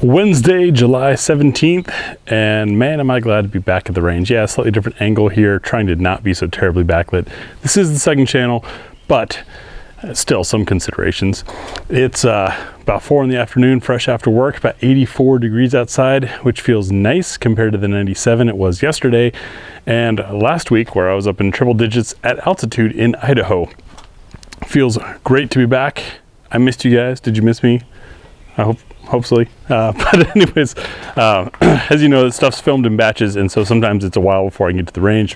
Wednesday, July 17th, and man, am I glad to be back at the range. Yeah, slightly different angle here, trying to not be so terribly backlit. This is the second channel, but still some considerations. It's about 4 in the afternoon, fresh after work, about 84 degrees outside, which feels nice compared to the 97 it was yesterday and last week, where I was up in triple digits at altitude in Idaho. Feels great to be back. I missed you guys. Did you miss me? I hope. Hopefully. But anyways, as you know, this stuff's filmed in batches, and so sometimes it's a while before I can get to the range.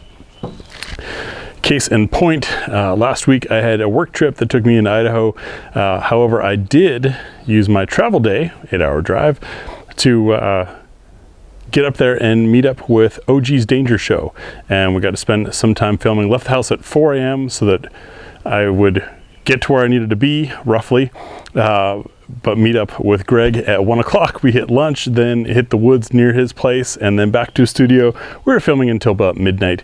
Case in point, last week I had a work trip that took me into Idaho. However, I did use my travel day, 8-hour drive, to get up there and meet up with OG's Danger Show. And we got to spend some time filming. Left the house at 4 a.m. so that I would get to where I needed to be, roughly. But meet up with Greg at 1 o'clock. We hit lunch, then hit the woods near his place, and then back to a studio. We were filming until about midnight.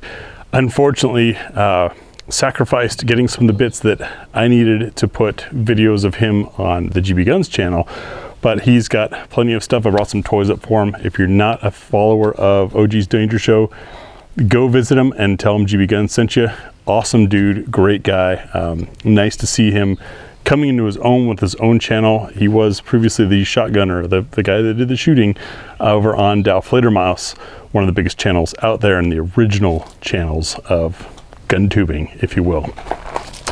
Unfortunately, sacrificed getting some of the bits that I needed to put videos of him on the GB Guns channel, but he's got plenty of stuff. I brought some toys up for him. If you're not a follower of OG's Danger Show, go visit him and tell him GB Guns sent you. Awesome dude, great guy. Nice to see him coming into his own with his own channel. He was previously the shotgunner, the guy that did the shooting over on Dow Fledermaus, one of the biggest channels out there and the original channels of gun tubing, if you will.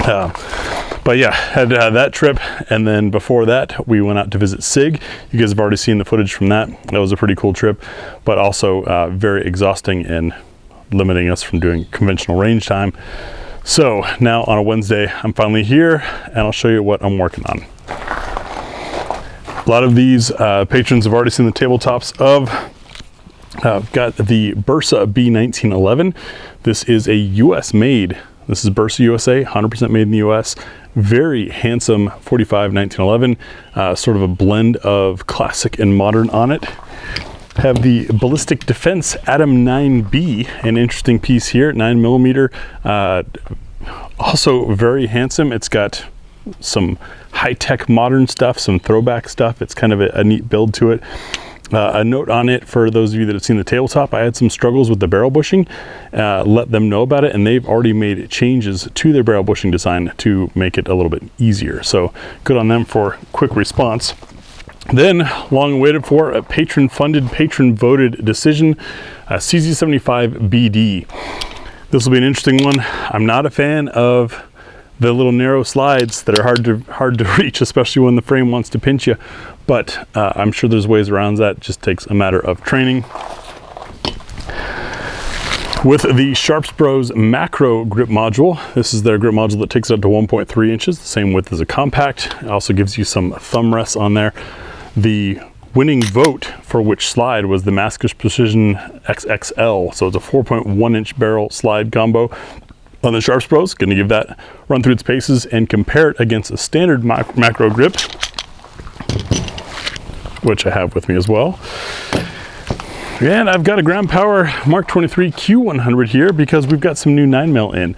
But yeah, had that trip, and then before that we went out to visit SIG. You guys have already seen the footage from that. That was a pretty cool trip, but also very exhausting and limiting us from doing conventional range time. So now on a Wednesday, I'm finally here, and I'll show you what I'm working on. A lot of these patrons have already seen the tabletops of. I've got the Bersa B1911. This is a US made. This is Bersa USA, 100% made in the US. Very handsome 45 1911, sort of a blend of classic and modern on it. Have the Balistik Defence Adam 9B, an interesting piece here, 9mm. Also very handsome. It's got some high-tech modern stuff, some throwback stuff. It's kind of a neat build to it. A note on it for those of you that have seen the tabletop: I had some struggles with the barrel bushing. Let them know about it, and they've already made changes to their barrel bushing design to make it a little bit easier. So good on them for quick response. Then, long waited for, a patron-funded, patron-voted decision, CZ75-BD. This will be an interesting one. I'm not a fan of the little narrow slides that are hard to reach, especially when the frame wants to pinch you. But I'm sure there's ways around that. It just takes a matter of training. With the Sharps Bros macro grip module, this is their grip module that takes it up to 1.3 inches, the same width as a compact. It also gives you some thumb rests on there. The winning vote for which slide was the Maskus Precision XXL. So it's a 4.1 inch barrel slide combo on the Sharps Bros. Going to give that run through its paces and compare it against a standard macro grip, which I have with me as well. And I've got a Ground Power Mark 23 Q100 here because we've got some new 9mm in.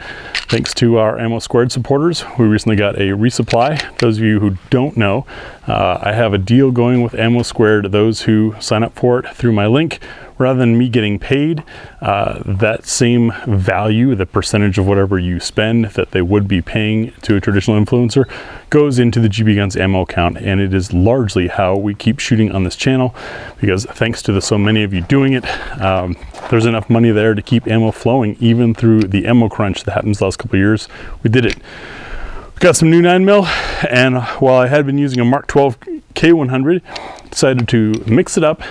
Thanks to our Ammo Squared supporters, we recently got a resupply. Those of you who don't know, I have a deal going with Ammo Squared. Those who sign up for it through my link, rather than me getting paid, that same value, the percentage of whatever you spend that they would be paying to a traditional influencer, goes into the GB Guns ammo account, and it is largely how we keep shooting on this channel, because thanks to so many of you doing it, there's enough money there to keep ammo flowing, even through the ammo crunch that happens the last couple of years. We did it. We got some new 9mm, and while I had been using a Mark 12 K100, decided to mix it up.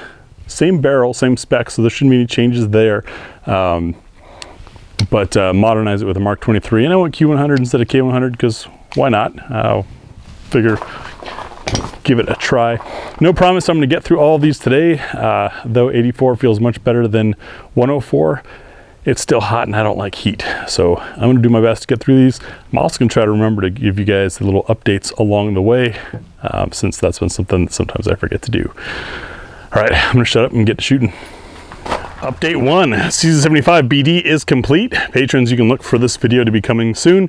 Same barrel, same specs, so there shouldn't be any changes there. But modernize it with a Mark 23. And I went Q100 instead of K100 because why not? I'll figure give it a try. No promise I'm going to get through all of these today, though 84 feels much better than 104. It's still hot and I don't like heat, so I'm going to do my best to get through these. I'm also going to try to remember to give you guys little updates along the way, since that's been something that sometimes I forget to do. All right, I'm going to shut up and get to shooting. Update 1, CZ75-BD is complete. Patrons, you can look for this video to be coming soon.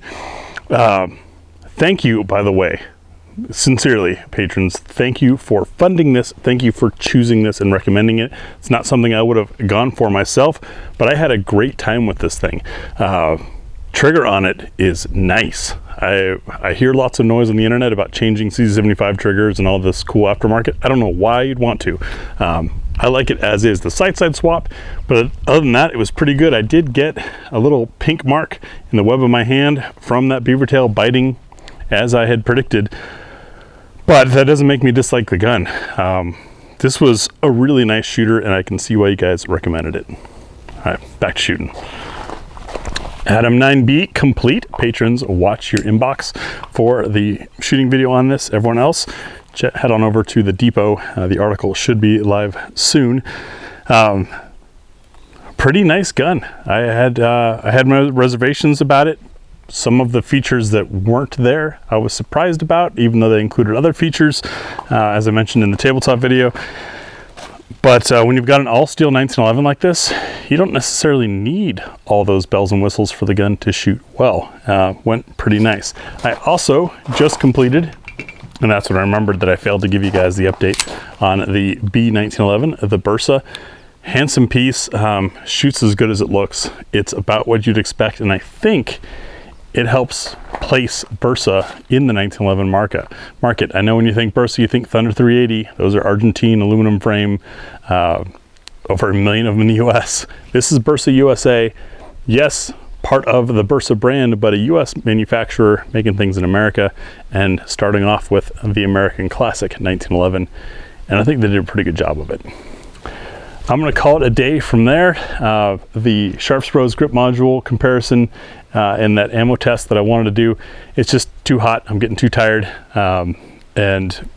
Thank you, by the way. sincerely, patrons, thank you for funding this. Thank you for choosing this and recommending it. It's not something I would have gone for myself, but I had a great time with this thing. Trigger on it is nice. I hear lots of noise on the internet about changing CZ75 triggers and all this cool aftermarket. I don't know why you'd want to. I like it as is, the side swap, but other than that, it was pretty good. I did get a little pink mark in the web of my hand from that beaver tail biting as I had predicted, but that doesn't make me dislike the gun. This was a really nice shooter, and I can see why you guys recommended it. All right, back to shooting. Adam 9B complete. Patrons, watch your inbox for the shooting video on this. Everyone else, head on over to the depot. The article should be live soon. Pretty nice gun. I had my reservations about it. Some of the features that weren't there, I was surprised about, even though they included other features, as I mentioned in the tabletop video. But when you've got an all-steel 1911 like this, you don't necessarily need all those bells and whistles for the gun to shoot well. Went pretty nice. I also just completed, and that's when I remembered that I failed to give you guys the update on the B1911, the Bersa. Handsome piece, shoots as good as it looks. It's about what you'd expect, and I think it helps place Bersa in the 1911 market. I know when you think Bersa, you think Thunder 380. Those are Argentine aluminum frame, over 1 million of them in the US. This is Bersa USA. Yes, part of the Bersa brand, but a US manufacturer making things in America and starting off with the American classic 1911. And I think they did a pretty good job of it. I'm going to call it a day from there. The Sharps Bros grip module comparison and that ammo test that I wanted to do, it's just too hot. I'm getting too tired. And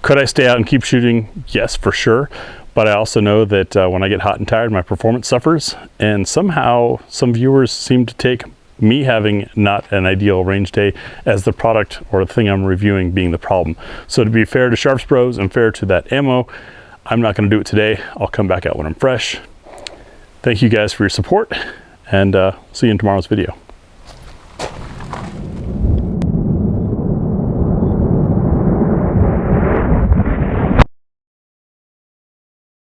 could I stay out and keep shooting? Yes, for sure. But I also know that when I get hot and tired, my performance suffers. And somehow some viewers seem to take me having not an ideal range day as the product or the thing I'm reviewing being the problem. So to be fair to Sharps Bros and fair to that ammo, I'm not going to do it today. I'll come back out when I'm fresh. Thank you guys for your support, and see you in tomorrow's video.